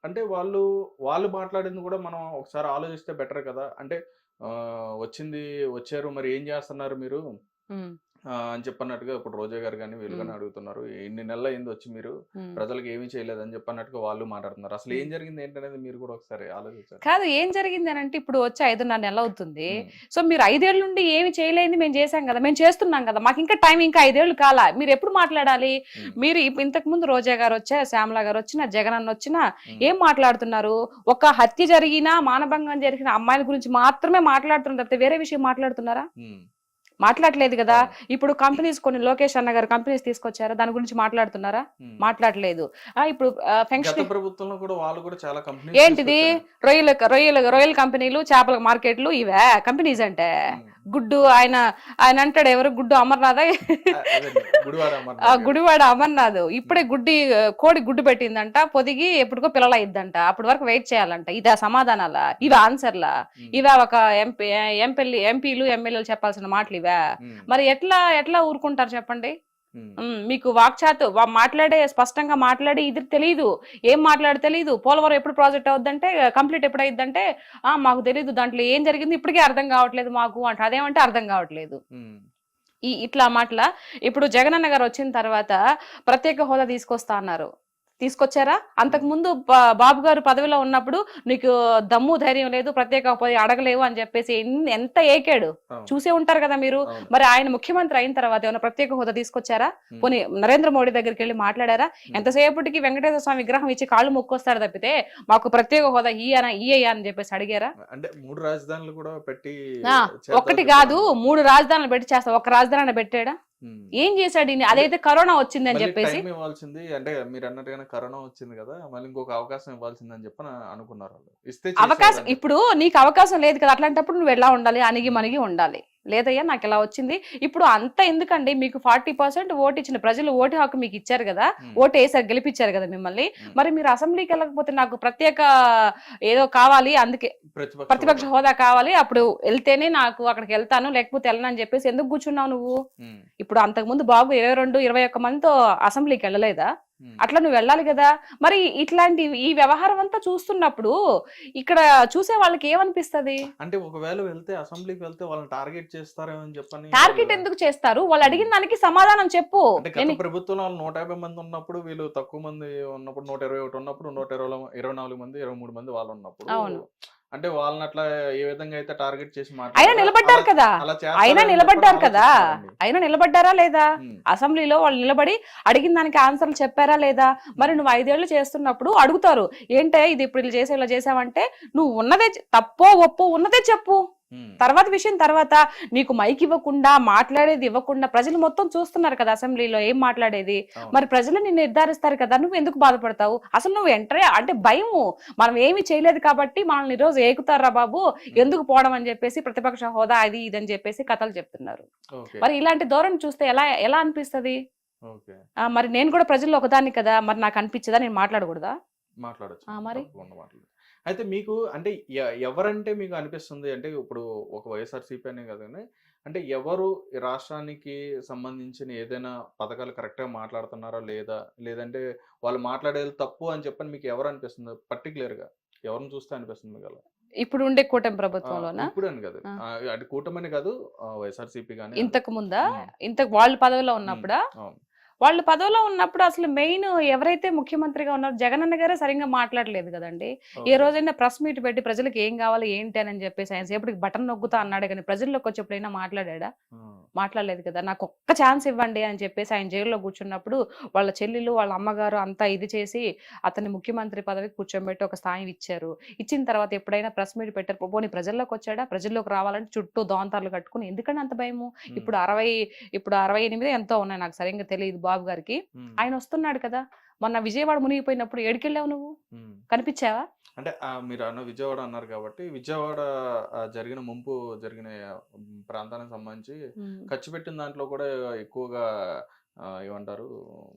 అంటే వాళ్ళు మాట్లాడింది కూడా మనం ఒకసారి ఆలోచిస్తే బెటర్ కదా! అంటే వచ్చారు మరి ఏం చేస్తున్నారు మీరు? హ్మ్. అని చెప్పన్నట్టుగా ఇప్పుడు రోజా గారు గాని, వీళ్ళు హ్మ్. గాని అడుగుతున్నారు. ఇన్ని నెలలయింది వచ్చి మీరు హ్మ్. ప్రజలకి ఏమి చేయలేదని చెప్పన్నట్టుగా వాళ్ళు మాట్లాడుతున్నారు. అసలు హ్మ్. ఏం జరిగింది ఏంటనేది మీరు కూడా ఒకసారి ఆలోచించాలి. కాదు ఏం జరిగిందనంటే ఇప్పుడు వచ్చి 5:30 నెలలవుతుంది. హ్మ్. సో, మీరు 5 ఏళ్ల నుండి ఏమి చేయలేనిది మేము చేసాం గదా! మేము చేస్తున్నాం గదా! మాకింకా టైం ఇంకా 5 ఏళ్ళు కాలా. మీరెప్పుడు మాట్లాడాలి? హ్మ్. మీరు ఇంతకుముందు రోజా గారొచ్చారు, శ్యామల గారొచ్చినా, జగనన్నొచ్చినా హ్మ్. ఏం మాట్లాడుతున్నారు? ఒక హత్య జరిగినా, మానభంగం జరిగిన అమ్మాయిల గురించి మాత్రమే మాట్లాడుతున్నారు తప్పితే వేరే విషయం మాట్లాడుతున్నారా? హ్మ్. మాట్లాడట్లేదు గదా! అవును. ఇప్పుడు కంపెనీస్ కొన్ని లోకేష్ అన్న గారు కంపెనీస్ తీసుకొచ్చారా? దాని గురించి మాట్లాడుతున్నారా? హ్మ్. మాట్లాడలేదు. ఇప్పుడు గత ఫంక్షన్ ప్రభుత్వంలో కూడా వాళ్ళు కూడా చాలా కంపెనీస్ ఏంటిది? తీసుకొచ్చారు. రొయ్యల కంపెనీలు, చేపల మార్కెట్లు ఇవా కంపెనీస్ అంటే? హ్మ్. గుడ్డు ఆయన ఆయన అంటాడు ఎవరు? గుడ్డు అమర్‌నాథా? అదండి. గుడివాడ అమర్నాథ్ గారు. గుడివాడ అమర్‌నాథ్. ఇప్పుడే హ్మ్. కోడి గుడ్డు పెట్టిందంట. పొదిగి ఎప్పటికో పిల్లలయిద్దంట. అప్పటి వరకు వెయిట్ చేయాలంట. ఇదా సమాధానాలా? ఇవా హ్మ్. ఆన్సర్‌లా? హ్మ్. ఇవా ఒక ఎంపీలు, ఎమ్మెల్యేలు చెప్పాల్సిన మాటలివా? హ్మ్. మరి ఎట్లా ఊరుకుంటారు చెప్పండి? హ్మ్. మీకు వాక్చాతు మాట్లాడే స్పష్టంగా మాట్లాడి ఇది తెలీదు. ఏం మాట్లాడో తెలీదు. పోలవరం ఎప్పుడు ప్రాజెక్ట్ అవుద్దంటే, కంప్లీట్ ఎప్పుడయిద్దంటే, మాకు తెలీదు. దాంట్లో ఏం జరిగింది ఇప్పటికే అర్థం కావట్లేదు మాకు అంట. అదేమంటే అర్థం కావట్లేదు. హ్మ్. ఇట్లా మాటల ఇప్పుడు జగనన్న గారు వచ్చిన తర్వాత ప్రత్యేక హోదా తీసుకొస్తా అన్నారు. తీసుకొచ్చారా? హ్మ్. అంతకుముందు బాబు గారు పదవిలో ఉన్నప్పుడు నీకు దమ్ము ధైర్యం లేదు, ప్రత్యేక పోయి అడగలేవు అని చెప్పేసి ఎంత ఏకాడు. అవును. చూసే ఉంటారు కదా మీరు. అవును. మరి ఆయన ముఖ్యమంత్రి అయిన తర్వాత ఏమైనా ప్రత్యేక హోదా తీసుకొచ్చారా? హ్మ్. పోనీ నరేంద్ర మోడీ దగ్గరికి వెళ్ళి మాట్లాడారా? హ్మ్. ఎంతసేపటికి వెంకటేశ్వర స్వామి విగ్రహం ఇచ్చి కాళ్ళు మొక్కొస్తాడు తప్పితే మాకు ప్రత్యేక హోదా ఇయ్యయ్యా అని చెప్పేసి అడిగారా? అంటే 3 రాజధానులు కూడా పెట్టి ఆ! ఒక్కటి చేద్దామని కాదు చెప్పారన్నారు. 3 రాజధానులు పెట్టి చేస్తా. ఒక్క రాజధాని పెట్టాడా? హ్మ్. ఏం చేశాడు ఈయన? అంటే అదైతే కరోనా వచ్చిందని మళ్ళీ చెప్పేసి టైమ్ ఇవ్వాల్సింది అంటే మీరన్నట్టుగానే కరోనా వచ్చింది గదా! మళ్ళీ ఇంకొక అవకాశం ఇవ్వాల్సిందని చెప్పని అనుకున్నారాళ్ళు. ఇస్తే అవకాశం చేసేవారని ఇప్పుడు చెప్పారు. నీకు అవకాశం లేదు కదా! అట్లాంటప్పుడు నువ్వు ఎలా ఉండాలి? అణిగి హ్మ్. మణిగి ఉండాలి. లేదయ్యా నాకిలా వచ్చింది. ఇప్పుడు అంత ఎందుకండి మీకు 40% ఓటిచ్చిన ప్రజలు ఓటు హక్కు మీకిచ్చారు గదా! హ్మ్. ఓటేసారు గెలిపిచ్చారు గదా మిమ్మల్ని. హ్మ్. మరి మీరు అసెంబ్లీకెళ్ళకపోతే నాకు ప్రత్యేక ఏదో కావాలి అందుకే ప్రతిపక్ష ప్రతిపక్ష హోదా. హోదా కావాలి. అప్పుడు ఎళ్తేనే నాకు అక్కడికెళ్తాను. లేకపోతే ఎళ్ళనని జెప్పేసి ఎందుకు గూర్చున్నావు నువ్వు? హ్మ్. ఇప్పుడు అంతకుముందు బాబు 22, 21 మందితో అసెంబ్లీకెళ్ళలేదా? హ్మ్. అట్లా నువ్వెళ్ళాలి గదా! మరి ఇట్లాంటి ఈ వ్యవహారం అంతా చూస్తున్నప్పుడు ఇక్కడ చూసే వాళ్ళకి ఏమనిపిస్తది? అంటే ఒకవేళ వెళ్తే అసెంబ్లీకి వెళ్తే వాళ్ళని టార్గెట్ చేస్తారేమో అని చెప్పని వాళ్ళ టార్గెట్ ఎందుకు చేస్తారు? వాళ్ళు హ్మ్. అడిగిన దానికి సమాధానం చెప్పు. అంటే గత ప్రభుత్వంలో వాళ్ళు 150 మంది ఉన్నప్పుడు, వీళ్ళు తక్కువ మంది ఉన్నప్పుడు 121 ఉన్నప్పుడు 24 మంది, 23 మంది వాళ్ళున్నప్పుడు అవును. అంటే వాళ్ళని అట్లా ఏ విధంగా అయితే టార్గెట్ చేసి అయినా మాట్లాడారో అలా నిలబడ్డారు కదా! అలా అయినా చేస్తారేమో అని చెప్పని నిలబడ్డారు కదా! ఆలోచిస్తున్నారండి. అయినా నిలబడ్డారా లేదా? హ్మ్. అసెంబ్లీలో వాళ్ళు నిలబడి అడిగిన దానికి ఆన్సర్‌లు చెప్పారా లేదా? మరి హ్మ్. నువ్వు 5 ఏళ్ళు చేస్తున్నప్పుడు అడుగుతారు. ఏంటే ఇది ఇప్పుడు ఇలా చేసావంటే నువ్వు ఉన్నదే తప్పో, ఒప్పో ఉన్నదే చెప్పు. హ్మ్. తర్వాత విషయం తర్వాత. నీకు మైక్ ఇవ్వకుండా, మాట్లాడేది ఇవ్వకుండా ప్రజలు మొత్తం చూస్తున్నారు కదా అసెంబ్లీలో ఏం మాట్లాడేది. అవును. మరి ప్రజలు నిన్ను నిర్ధారిస్తారు కదా! నువ్వెందుకు బాధపడతావు? అసలు నువ్వు ఎంటరే అంటే భయము. మనం ఏమి చేయలేదు కాబట్టి మనల్ని ఈరోజు ఏకుతార్రా బాబు! హ్మ్. ఎందుకు పోవడం అని చెప్పేసి ప్రతిపక్ష హోదా అది ఇది అని చెప్పేసి కథలు చెప్తున్నారు. ఓకే. మరి ఇలాంటి ధోరణి చూస్తే ఎలా ఎలా అనిపిస్తది? ఓకే. మరి నేను కూడా ప్రజల్లో ఒకదాన్ని కదా! మరి నాకు అనిపించదా? నేను మాట్లాడకూడదా? మాట్లాడొచ్చండి. మరి? తప్పకుండా మాట్లాడొచ్చు. అయితే మీకు అంటే ఎవరంటే మీకు అనిపిస్తుంది? అంటే ఇప్పుడు ఒక వైఎస్ఆర్‌సీపీ అనే కాదు గాని, అంటే ఎవరు ఈ రాష్ట్రానికి సంబంధించిన ఏదైనా పథకాలు కరెక్ట్‌గా మాట్లాడుతున్నారా లేదా? లేదంటే వాళ్ళు మాట్లాడేది తప్పు అని చెప్పని మీకు ఎవరు అనిపిస్తుంది? పర్టిక్యులర్‌గా ఎవరిని చూస్తే అనిపిస్తుంది మీకలా? ఇప్పుడు ఉండే కూటమి ప్రభుత్వంలోనా? ఇప్పుడని కాదు. ఆ! అంటే కూటమని కాదు వైఎస్ఆర్‌సీపీ గాని అదే. ఇంతకు ముందా? హ్మ్. వాళ్ళు పదవిలో హ్మ్. ఉన్నప్పుడా? అవును. వాళ్ళు పదవిలో ఉన్నప్పుడు అసలు మెయిన్ ఎవరైతే ముఖ్యమంత్రిగా ఉన్నారో జగనన్న గారే సరిగ్గా మాట్లాడలేదు గదండీ! ఏ ఓకే. రోజైనా ప్రెస్ మీట్ పెట్టి ప్రజలకి ఏం గావాలి, ఏంటి అని జెప్పేసి ఆయన సేపటికి బటన్ నొక్కుతా అన్నాడే గాని ప్రజల్లోకొచ్చి ఎప్పుడైనా మాట్లాడాడా? ఆ! మాట్లాడలేదు కదా! నాకొక్క ఛాన్స్ ఇవ్వండి అని చెప్పేసి ఆయన జైల్‌లో కూర్చున్నప్పుడు వాళ్ళ చెల్లెలు, వాళ్ళ అమ్మగారు అంతా ఇది చేసి అతన్ని ముఖ్యమంత్రి పదవికి కూర్చోబెట్టి ఒక స్థాయి ఇచ్చారు. ఇచ్చిన తర్వాత ఎప్పుడైనా ప్రెస్ మీట్ పెట్టారు. పోనీ ప్రజల్లోకొచ్చాడా? ప్రజల్లోకి రావాలంటే చుట్టూ దోంతార్లు కట్టుకొని ఎందుకండి అంత భయము? హ్మ్. ఇప్పుడు 60 ఇప్పుడు 68 ఎంతో ఉన్నాయి నాకు సరింగా తెలీదు బాబు గారికి. హ్మ్. ఆయనొస్తున్నాడు కదా! మొన్న విజయవాడ మునిగిపోయినప్పుడు ఏడికెళ్ళావు నువ్వు? హ్మ్. కనిపిచ్చావా? అంటే విజయవాడ అన్నారు కాబట్టి, విజయవాడ జరిగిన ముంపు జరిగిన ప్రాంతానికి సంబంధించి హ్మ్. ఖర్చు పెట్టిన దాంట్లో కూడా ఎక్కువగా ఏమంటారు?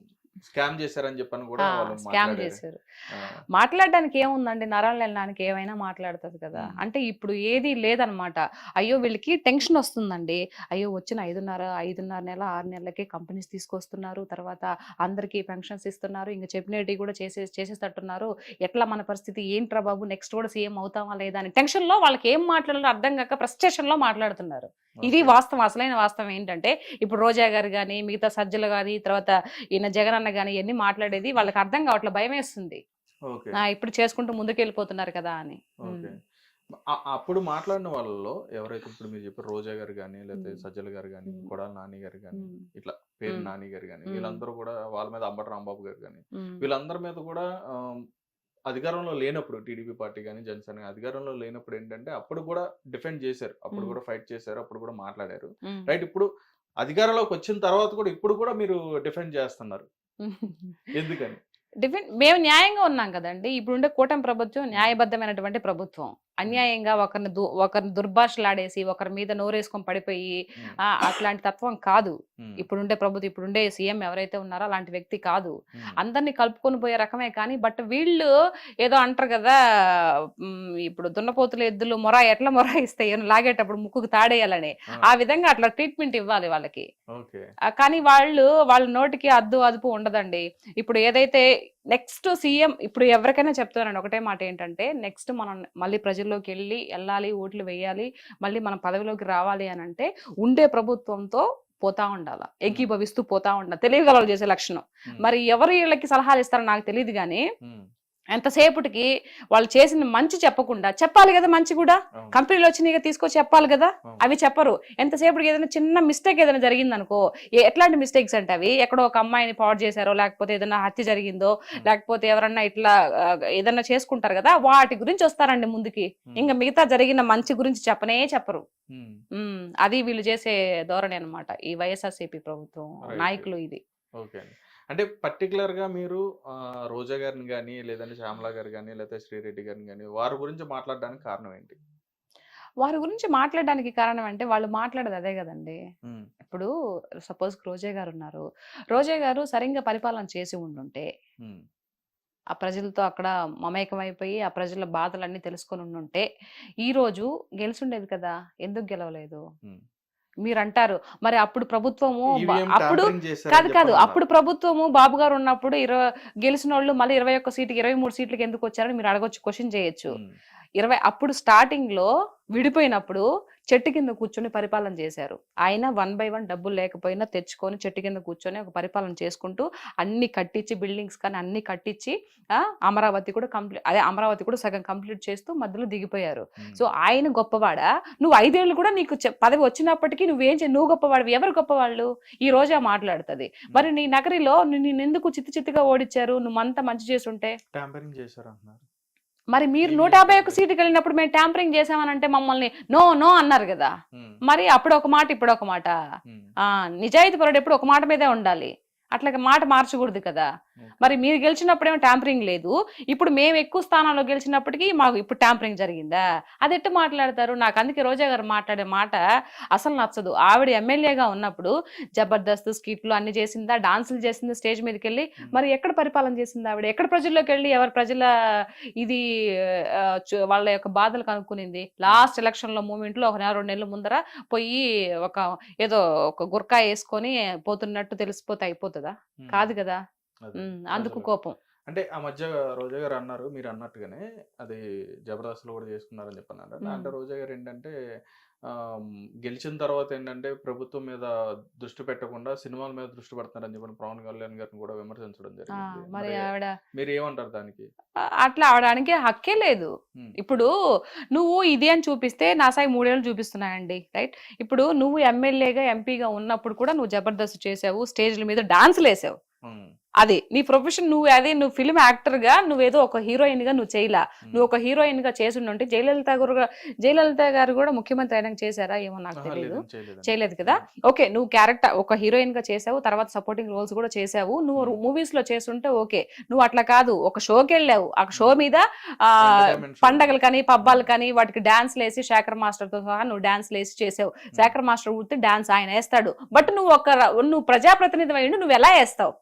స్కామ్ చేశారని చెప్పని కూడా వాళ్ళు స్కామ్ మాట్లాడారు. చేశారు. ఆ, మాట్లాడడానికి ఏముందండి, నరాలు వెళ్ళడానికి ఏమైనా మాట్లాడుతుంది కదా. అంటే ఇప్పుడు ఏది లేదనమాట. అయ్యో వీళ్ళకి టెన్షన్ వస్తుందండి. అయ్యో వచ్చిన 5.5 నెల 6 నెలలకే కంపెనీస్ తీసుకొస్తున్నారు, తర్వాత అందరికీ పెన్షన్స్ ఇస్తున్నారు, ఇంకా చెప్పినవి కూడా చేసేటట్టున్నారు, ఎట్లా మన పరిస్థితి ఏంట్రా బాబు, నెక్స్ట్ కూడా సీఎం అవుతామా లేదా అని టెన్షన్ లో వాళ్ళకి ఏం మాట్లాడాలో అర్థం కాక ఫ్రస్ట్రేషన్ లో మాట్లాడుతున్నారు. ఇది ఓకే. వాస్తవం. అసలైన వాస్తవం ఏంటంటే ఇప్పుడు రోజా గారు కానీ మిగతా సజ్జలు కానీ తర్వాత ఈయన జగన్ అన్న కానీ ఇవన్నీ మాట్లాడేది వాళ్ళకి అర్థం కావట్లే, భయం వేస్తుంది. ఓకే. ఇప్పుడు చేసుకుంటూ ముందుకు వెళ్ళిపోతున్నారు కదా అని. ఓకే. అప్పుడు మాట్లాడిన వాళ్ళలో ఎవరైతే ఇప్పుడు మీరు చెప్పారు రోజా గారు కానీ, లేకపోతే ఉమ్. సజ్జల గారు కానీ, ఉమ్. కొడాలి నాని గారు కానీ, ఉమ్. ఇట్లా పేరు ఉమ్. నాని గారు కానీ, ఉమ్. వీళ్ళందరూ కూడా వాళ్ళ మీద అంబటి రాంబాబు గారు కానీ, ఉమ్. వీళ్ళందరి మీద కూడా అధికారంలో లేనప్పుడు టీడీపీ పార్టీ కానీ జనసేన గానీ అధికారంలో లేనప్పుడు ఏంటంటే అప్పుడు కూడా డిఫెండ్ చేశారు, అప్పుడు కూడా ఫైట్ చేశారు, అప్పుడు కూడా మాట్లాడారు. ఉమ్. రైట్. ఇప్పుడు అధికారంలోకి వచ్చిన తర్వాత కూడా ఇప్పుడు కూడా మీరు డిఫెండ్ చేస్తున్నారు, ఎందుకని? మేము న్యాయంగా ఉన్నాం కదండి. ఇప్పుడుండే కూటమి ప్రభుత్వం న్యాయబద్ధమైనటువంటి ప్రభుత్వం. అన్యాయంగా ఒకరిని దుర్భాషలాడేసి ఒకరి మీద నోరేసుకొని పడిపోయి అట్లాంటి తత్వం కాదు ఇప్పుడుండే ప్రభుత్వం. ఇప్పుడుండే సీఎం ఎవరైతే ఉన్నారో అలాంటి వ్యక్తి కాదు. అందరినీ కలుపుకొని పోయే రకమే. కానీ బట్ వీళ్ళు ఏదో అంటారు కదా, ఇప్పుడు దున్నపోతుల ఎద్దులు ఎట్లా మొరాయిస్తాయి లాగేటప్పుడు ముక్కుకు తాడేయాలని, ఆ విధంగా అట్లా ట్రీట్మెంట్ ఇవ్వాలి వాళ్ళకి. కానీ వాళ్ళ నోటికి అదుపు ఉండదండి. ఇప్పుడు ఏదైతే నెక్స్ట్ సీఎం, ఇప్పుడు ఎవరికైనా చెప్తున్నాను ఒకటే మాట ఏంటంటే, నెక్స్ట్ మనం మళ్ళీ ప్రజల్లోకి వెళ్ళాలి, ఓట్లు వేయాలి, మళ్ళీ మనం పదవిలోకి రావాలి అని అంటే ఉండే ప్రభుత్వంతో పోతా ఉండాలా, ఏకీభవిస్తూ పోతా ఉండాలి, తెలియగలవాళ్ళు చేసే లక్షణం. మరి ఎవరు వీళ్ళకి సలహాలు ఇస్తారో నాకు తెలియదు కానీ ఎంతసేపటికి వాళ్ళు చేసిన మంచి చెప్పకుండా, చెప్పాలి కదా మంచి కూడా, కంపెనీలు వచ్చినాయి తీసుకొచ్చి చెప్పాలి కదా, అవి చెప్పరు. ఎంతసేపటికి ఏదైనా చిన్న మిస్టేక్ ఏదైనా జరిగింది అనుకో, ఎట్లాంటి మిస్టేక్స్ అంటే అవి ఎక్కడో ఒక అమ్మాయిని పాడు చేశారో, లేకపోతే ఏదైనా హత్య జరిగిందో, లేకపోతే ఎవరన్నా ఇట్లా ఏదన్నా చేసుకుంటారు కదా, వాటి గురించి వస్తారండి ముందుకి. ఇంకా మిగతా జరిగిన మంచి గురించి చెప్పరు. అది వీళ్ళు చేసే ధోరణి అనమాట ఈ వైఎస్ఆర్సీపీ ప్రభుత్వం నాయకులు. ఇది ఓకే. అంటే పర్టికులర్ గా మీరు రోజా గారిని కానీ, లేదంటే శ్యామలా గారు కానీ, లేకపోతే శ్రీరెడ్డి గారిని కానీ వారి గురించి మాట్లాడడానికి కారణం ఏంటి? వారి గురించి మాట్లాడడానికి కారణం అంటే వాళ్ళు మాట్లాడేది అదే కదండి. ఇప్పుడు సపోజ్ రోజా గారు ఉన్నారు, రోజా గారు సరిగ్గా పరిపాలన చేసి ఉండుంటే, ఆ ప్రజలతో అక్కడ మమేకమైపోయి ఆ ప్రజల బాధలన్నీ తెలుసుకొని ఉండుంటే ఈ రోజు గెలిచుండేది కదా. ఎందుకు గెలవలేదు మీరు అంటారు. మరి అప్పుడు ప్రభుత్వము అప్పుడు ప్రభుత్వము బాబు గారు ఉన్నప్పుడు గెలిచిన వాళ్ళు మళ్ళీ 21 సీట్కి 23 సీట్లకి ఎందుకు వచ్చారని మీరు అడగొచ్చు, క్వశ్చన్ చేయొచ్చు. అప్పుడు స్టార్టింగ్ లో విడిపోయినప్పుడు చెట్టు కింద కూర్చొని పరిపాలన చేశారు. ఆయన 1 by 1 డబ్బులు లేకపోయినా తెచ్చుకొని చెట్టు కింద కూర్చొని ఒక పరిపాలన చేసుకుంటూ అన్ని కట్టించి, బిల్డింగ్స్ కానీ అన్ని కట్టించి అమరావతి కూడా సగం కంప్లీట్ చేస్తూ మధ్యలో దిగిపోయారు. సో ఆయన గొప్పవాడా? నువ్వు 5 ఏళ్ళు కూడా నీకు పదవి వచ్చినప్పటికీ నువ్వు గొప్పవాడు, ఎవరు గొప్పవాళ్ళు? ఈ రోజా మాట్లాడుతుంది. మరి నీ నగరిలో నేను ఎందుకు చిత్తుగా ఓడించారు? నువ్వు అంతా మంచి చేస్తుంటే మరి మీరు 151 సీటుకి వెళ్ళినప్పుడు మేము ట్యాంపరింగ్ చేసామని అంటే మమ్మల్ని నో అన్నారు కదా. మరి అప్పుడు ఒక మాట ఇప్పుడు ఒక మాట. నిజాయితీ పరుడు ఎప్పుడు ఒక మాట మీదే ఉండాలి, అట్లాగే మాట మార్చకూడదు కదా. మరి మీరు గెలిచినప్పుడేమో ట్యాంపరింగ్ లేదు, ఇప్పుడు మేము ఎక్కువ స్థానాల్లో గెలిచినప్పటికీ మాకు ఇప్పుడు ట్యాంపరింగ్ జరిగిందా? అది ఎట్టు మాట్లాడతారు? నాకు అందుకే రోజా గారు మాట్లాడే మాట అసలు నచ్చదు. ఆవిడ ఎమ్మెల్యేగా ఉన్నప్పుడు జబర్దస్త్ స్కిట్లు అన్ని చేసిందా, డాన్సులు చేసిందా స్టేజ్ మీదకి వెళ్ళి? మరి ఎక్కడ పరిపాలన చేసింది ఆవిడ? ఎక్కడ ప్రజల్లోకి వెళ్ళి ఎవరి ప్రజల ఇది వాళ్ళ యొక్క బాధలు కనుక్కునింది? లాస్ట్ ఎలక్షన్ లో మూమెంట్ లో 1 నెల 2 నెలల ముందర పోయి ఏదో ఒక గుర్కా వేసుకొని పోతున్నట్టు తెలిసిపోతే అయిపోతుందా? కాదు కదా. అందుకు కోపం. అంటే ఆ మధ్య రోజా గారు అన్నారు, మీరు అన్నట్టుగానే అది జబర్దస్త్ లో కూడా చేసుకున్నారని చెప్పన్నారు. అంటే రోజా గారు ఏంటంటే గెలిచిన తర్వాత ఏంటంటే ప్రభుత్వం మీద దృష్టి పెట్టకుండా సినిమాల మీద దృష్టి పెడుతున్నారని చెప్పి పవన్ కళ్యాణ్ గారిని కూడా విమర్శించడం జరిగింది. మరి ఆవిడ మీరు ఏమంటారు దానికి? అట్లా ఆవడానికి హక్కే లేదు. ఇప్పుడు నువ్వు ఇది అని చూపిస్తే నా సాయి 3 ఏళ్ళు చూపిస్తున్నాయండి, రైట్? ఇప్పుడు నువ్వు ఎమ్మెల్యేగా ఎంపీగా ఉన్నప్పుడు కూడా నువ్వు జబర్దస్త్ చేసావు, స్టేజ్ల మీద డాన్సులు వేసావు. అది నీ ప్రొఫెషన్. నువ్వు ఫిల్మ్ యాక్టర్ గా నువ్వేదో ఒక హీరోయిన్ గా నువ్వు చేయలా. నువ్వు ఒక హీరోయిన్ గా చేసిండుంటే జయలలిత గారు కూడా ముఖ్యమంత్రి అయినా చేశారా ఏమో నాకు తెలియదు, చేయలేదు కదా. ఓకే, నువ్వు క్యారెక్టర్ ఒక హీరోయిన్ గా చేసావు, తర్వాత సపోర్టింగ్ రోల్స్ కూడా చేసావు. నువ్వు మూవీస్ లో చేస్తుంటే ఓకే. నువ్వు అట్లా కాదు, ఒక షోకి వెళ్ళావు, ఆ షో మీద పండగలు కానీ పబ్బాలు కానీ వాటికి డాన్స్ లేసి శేఖర్ మాస్టర్ తో సహా నువ్వు డాన్స్ లేసి చేసావు. శేఖర్ మాస్టర్ ఊరితే డాన్స్ ఆయన వేస్తాడు, బట్ నువ్వు ప్రజాప్రతినిధి అయ్యిండు, నువ్వు ఎలా వేస్తావు?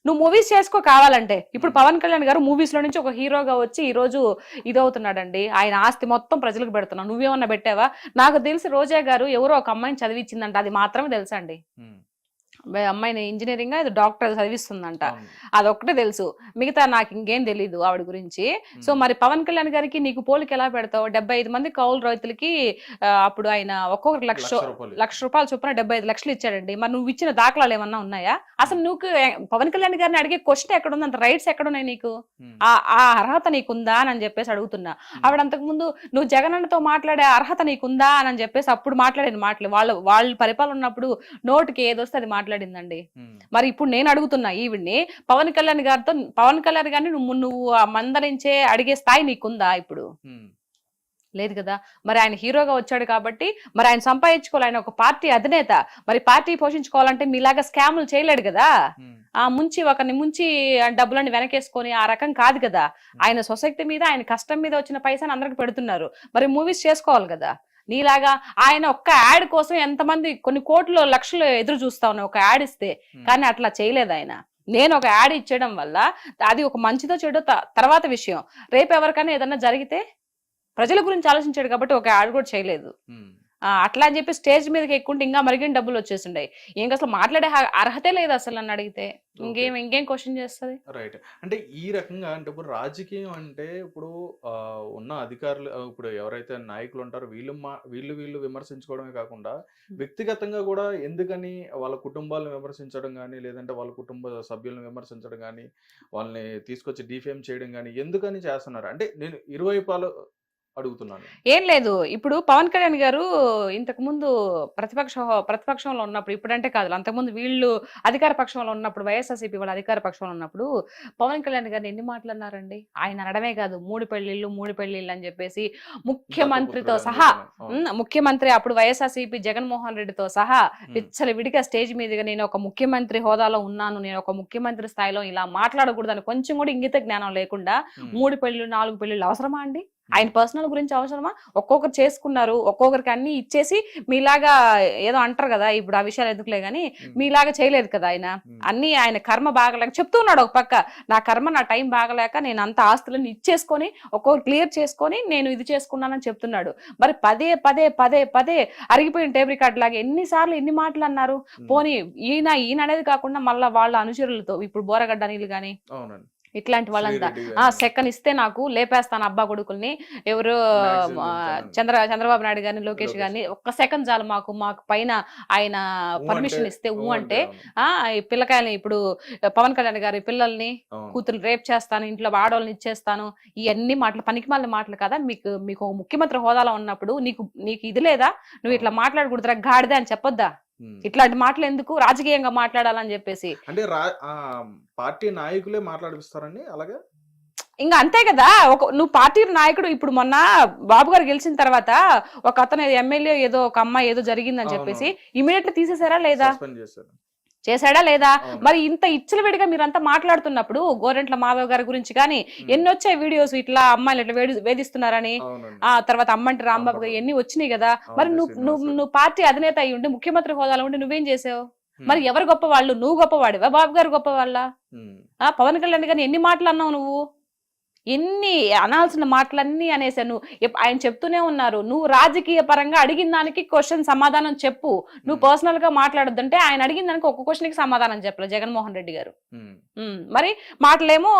నువ్వు మూవీస్ చేసుకో కావాలంటే. ఇప్పుడు పవన్ కళ్యాణ్ గారు మూవీస్ లో నుంచి ఒక హీరోగా వచ్చి ఈ రోజు ఇదవుతున్నాడండి. ఆయన ఆస్తి మొత్తం ప్రజలకు పెడుతున్నావు. నువ్వేమన్నా పెట్టావా? నాకు తెలిసి రోజా గారు ఎవరో ఒక అమ్మాయిని చదివించిందంట, అది మాత్రమే తెలుసండి. అమ్మాయిని ఇంజనీరింగ్ అది డాక్టర్ చదివిస్తుందంట, అదొక్కటే తెలుసు. మిగతా నాకు ఇంకేం తెలీదు ఆవిడ గురించి. సో మరి పవన్ కళ్యాణ్ గారికి నీకు పోలికి ఎలా పెడతావు? 75 మంది కౌలు రైతులకి అప్పుడు ఆయన ఒక్కొక్కరు లక్ష రూపాయలు చొప్పున 75 లక్షలు ఇచ్చాడండి. మరి నువ్వు ఇచ్చిన దాఖలాలు ఏమన్నా ఉన్నాయా? అసలు నువ్వు పవన్ కళ్యాణ్ గారిని అడిగే క్వశ్చన్ ఎక్కడ ఉంది? అంత రైట్స్ ఎక్కడున్నాయి నీకు? ఆ అర్హత నీకుందా అని చెప్పేసి అడుగుతున్నా. ఆవిడ అంతకు ముందు నువ్వు జగనన్నతో మాట్లాడే అర్హత నీకుందా అని చెప్పేసి అప్పుడు మాట్లాడిన మాటలు, వాళ్ళ పరిపాలన ఉన్నప్పుడు నోటికి ఏదొస్తే అది మాట్లాడిందండి. మరి ఇప్పుడు నేను అడుగుతున్నా ఈవిడ్ని, పవన్ కళ్యాణ్ గారిని నువ్వు మందలించే అడిగే స్థాయి నీకుందా ఇప్పుడు? లేదు కదా. మరి ఆయన హీరోగా వచ్చాడు కాబట్టి మరి ఆయన సంపాదించుకోవాలి, ఆయన ఒక పార్టీ అధినేత. మరి పార్టీ పోషించుకోవాలంటే మీలాగా స్కాములు చేయలేడు కదా. ఒకరిని ముంచి డబ్బులన్నీ వెనకేసుకొని ఆ రకం కాదు కదా. ఆయన సొసైటీ మీద, ఆయన కష్టం మీద వచ్చిన పైసాని అందరికి పెడుతున్నారు. మరి మూవీస్ చేసుకోవాలి కదా. నీలాగా ఆయన ఒక్క యాడ్ కోసం ఎంతమంది కొన్ని కోట్లు లక్షలు ఎదురు చూస్తా ఉన్నాయి ఒక యాడ్ ఇస్తే. కానీ అట్లా చేయలేదు ఆయన. నేను ఒక యాడ్ ఇచ్చేయడం వల్ల అది ఒక మంచిదో చెడో తర్వాత విషయం. రేపు ఎవరికైనా ఏదన్నా జరిగితే ప్రజల గురించి ఆలోచించాడు కాబట్టి ఒక యాడ్ కూడా చేయలేదు. అట్లా అని చెప్పి స్టేజ్ మీదకి ఎక్కుంటే ఇంకా మరిగిన డబ్బులు వచ్చేసిండాయి. ఇంకా అసలు మాట్లాడే అర్హతే లేదు అసలు నన్ను అడిగితే. ఇంకేం క్వశ్చన్ చేస్తుంది? రైట్. అంటే ఈ రకంగా అంటే ఇప్పుడు రాజకీయం అంటే ఇప్పుడు ఉన్న అధికారులు, ఇప్పుడు ఎవరైతే నాయకులు ఉంటారో వీళ్ళు విమర్శించుకోవడమే కాకుండా వ్యక్తిగతంగా కూడా ఎందుకని వాళ్ళ కుటుంబాలను విమర్శించడం కానీ, లేదంటే వాళ్ళ కుటుంబ సభ్యులను విమర్శించడం కానీ, వాళ్ళని తీసుకొచ్చి డిఫేమ్ చేయడం కానీ ఎందుకని చేస్తున్నారు? అంటే నేను ఇరువైపులు అడుగుతున్నాను. ఏం లేదు, ఇప్పుడు పవన్ కళ్యాణ్ గారు ఇంతకు ముందు ప్రతిపక్షంలో ఉన్నప్పుడు, ఇప్పుడంటే కాదు, అంతకుముందు వీళ్ళు అధికార పక్షంలో ఉన్నప్పుడు, వైఎస్ఆర్సీపీ వాళ్ళ అధికార పక్షంలో ఉన్నప్పుడు పవన్ కళ్యాణ్ గారిని ఎన్ని మాటలు అన్నారండి. ఆయన అనడమే కాదు, మూడు పెళ్లిళ్ళు అని చెప్పేసి ముఖ్యమంత్రితో సహా, ముఖ్యమంత్రి అప్పుడు వైఎస్ఆర్సీపీ జగన్మోహన్ రెడ్డితో సహా విడిగా స్టేజ్ మీదుగా నేను ఒక ముఖ్యమంత్రి హోదాలో ఉన్నాను, నేను ఒక ముఖ్యమంత్రి స్థాయిలో ఇలా మాట్లాడకూడదని కొంచెం కూడా ఇంగిత జ్ఞానం లేకుండా 3 పెళ్లిళ్ళు 4 పెళ్లిళ్ళు అవసరమా అండి? ఆయన పర్సనల్ గురించి అవసరమా? ఒక్కొక్కరు చేసుకున్నారు, ఒక్కొక్కరికి అన్ని ఇచ్చేసి మీలాగా ఏదో అంటారు కదా, ఇప్పుడు ఆ విషయాలు ఎందుకులే గానీ మీలాగా చేయలేదు కదా. ఆయన అన్ని ఆయన కర్మ బాగలేక చెప్తున్నాడు. ఒక పక్క నా కర్మ, నా టైం బాగలేక నేను అంత ఆస్తులను ఇచ్చేసుకొని ఒక్కొక్కరు క్లియర్ చేసుకొని నేను ఇది చేసుకున్నానని చెప్తున్నాడు. మరి పదే పదే పదే పదే అరిగిపోయిన టేబుల్ రికార్డ్ లాగా ఎన్నిసార్లు ఎన్ని మాటలు అన్నారు. పోనీ ఈయన అనేది కాకుండా మళ్ళా వాళ్ళ అనుచరులతో, ఇప్పుడు బోరగడ్డ నీళ్ళు గాని ఇట్లాంటి వాళ్ళంతా సెకండ్ ఇస్తే నాకు లేపేస్తాను అబ్బా కొడుకుల్ని, ఎవరు చంద్రబాబు నాయుడు గారిని, లోకేష్ గారిని, ఒక్క సెకండ్ చాలు మాకు పైన ఆయన పర్మిషన్ ఇస్తే అంటే పిల్లకాయలని, ఇప్పుడు పవన్ కళ్యాణ్ గారి పిల్లల్ని కూతురు రేప్ చేస్తాను, ఇంట్లో ఆడవాళ్ళని ఇచ్చేస్తాను, ఇవన్నీ మాటలు పనికిమాలిన మాటలు కదా. మీకు ముఖ్యమంత్రి హోదాలో ఉన్నప్పుడు నీకు ఇది లేదా? నువ్వు ఇట్లా మాట్లాడకూడదురా గాడిదే అని చెప్పొద్దా? ఇట్లాంటి మాటలు ఎందుకు రాజకీయంగా మాట్లాడాలని చెప్పేసి అంటే పార్టీ నాయకులే మాట్లాడిస్తారండి అలాగే. ఇంకా అంతే కదా. నువ్వు పార్టీ నాయకుడు. ఇప్పుడు మొన్న బాబు గారు గెలిచిన తర్వాత ఒక అతను ఎమ్మెల్యే ఏదో ఒక అమ్మాయి ఏదో జరిగిందని చెప్పేసి ఇమీడియట్లీ తీసేసారా లేదా? చేశాడా లేదా? మరి ఇంత ఇచ్చలవిడిగా మీరంతా మాట్లాడుతున్నప్పుడు గోరెంట్ల మాధవ్ గారి గురించి కానీ ఎన్ని వచ్చాయి వీడియోస్, ఇట్లా అమ్మాయిలు ఇట్లా వేధిస్తున్నారని. ఆ తర్వాత అమ్మంటి రాంబాబు గారు ఎన్ని వచ్చినాయి కదా. మరి నువ్వు పార్టీ అధినేత అయి ఉండి, ముఖ్యమంత్రి హోదాలో ఉండి నువ్వేం చేసావు? మరి ఎవరు గొప్పవాళ్ళు? నువ్వు గొప్పవాడివా, బాబు గారు గొప్పవాళ్ళ? పవన్ కళ్యాణ్ గారిని ఎన్ని మాటలు అన్నావు నువ్వు? ఎన్ని అనాల్సిన మాటలన్నీ అనేసాను. ఆయన చెప్తూనే ఉన్నారు, నువ్వు రాజకీయ పరంగా అడిగిన దానికి క్వశ్చన్ సమాధానం చెప్పు, నువ్వు పర్సనల్ గా మాట్లాడొద్దంటే ఆయన అడిగిన దానికి ఒక్క క్వశ్చన్ కి సమాధానం చెప్పలేదు జగన్మోహన్ రెడ్డి గారు. మరి మాటలేమో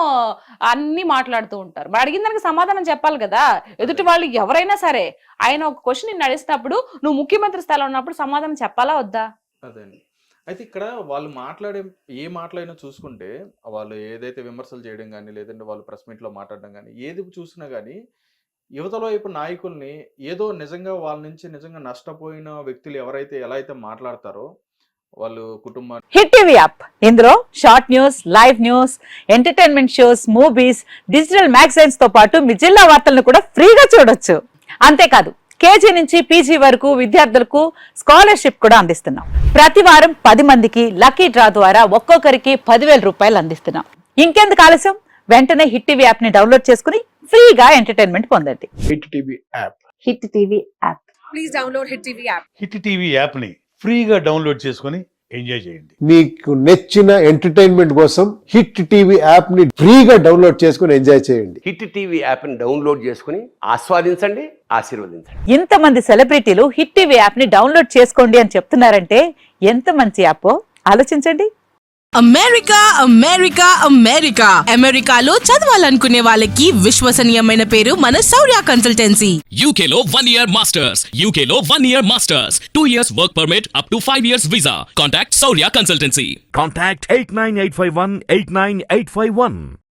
అన్ని మాట్లాడుతూ ఉంటారు. మరి అడిగిన దానికి సమాధానం చెప్పాలి కదా. ఎదుటి వాళ్ళు ఎవరైనా సరే ఆయన ఒక క్వశ్చన్ నిన్ను అడిగినప్పుడు నువ్వు ముఖ్యమంత్రి స్థాయిలో ఉన్నప్పుడు సమాధానం చెప్పాలా వద్దా? అదే. అయితే ఇక్కడ వాళ్ళు మాట్లాడే ఏ మాటలైనా చూసుకుంటే, వాళ్ళు ఏదైతే విమర్శలు చేయడం కానీ, లేదంటే వాళ్ళు ప్రెస్ మీట్లో మాట్లాడడం కానీ, ఏది చూసినా కానీ యువతల వైపు నాయకుల్ని ఏదో నిజంగా వాళ్ళ నుంచి నిజంగా నష్టపోయిన వ్యక్తులు ఎవరైతే ఎలా అయితే మాట్లాడతారో వాళ్ళు కుటుంబం. హిట్ టీవీ యాప్, ఇందులో short news, live news, entertainment shows, movies, digital magazines తో పాటు మీ జిల్లా వార్తలను కూడా ఫ్రీగా చూడొచ్చు. అంతేకాదు కేజీ నుంచి పీజీ వరకు విద్యార్థులకు స్కాలర్షిప్ కూడా అందిస్తున్నాం. ప్రతి వారం 10 మందికి లక్కీ డ్రా ద్వారా ఒక్కొక్కరికి 10,000 రూపాయలు అందిస్తున్నాం. ఇంకెందుకు ఆలస్యం, వెంటనే హిట్ టీవీ యాప్ ని డౌన్లోడ్ చేసుకుని ఫ్రీగా ఎంటర్టైన్మెంట్ పొందండి. Hit TV app. Hit TV app. Please download hit TV app. Hit TV app ని ఫ్రీగా డౌన్లోడ్ చేసుకుని ఎంజాయ్ చేయండి. మీకు నచ్చిన ఎంటర్టైన్మెంట్ కోసం హిట్ టీవీ యాప్ ని ఫ్రీగా డౌన్లోడ్ చేసుకుని ఎంజాయ్ చేయండి. హిట్ టీవీ యాప్ని డౌన్లోడ్ చేసుకుని ఆస్వాదించండి, ఆశీర్వదించండి. ఇంతమంది సెలబ్రిటీలు హిట్ టీవీ యాప్ ని డౌన్లోడ్ చేసుకోండి అని చెప్తున్నారంటే ఎంత మంచి యాప్ ఆలోచించండి. అమెరికా అమెరికా అమెరికా అమెరికాలో చదవాలనుకునే వాళ్ళకి విశ్వసనీయమైన పేరు మన శౌర్య consultancy. UK Law 1 Year Masters. UK Law 1 Year Masters. 2 years work permit up to 5 years visa. Contact Saurya Consultancy. Contact 89851 89851.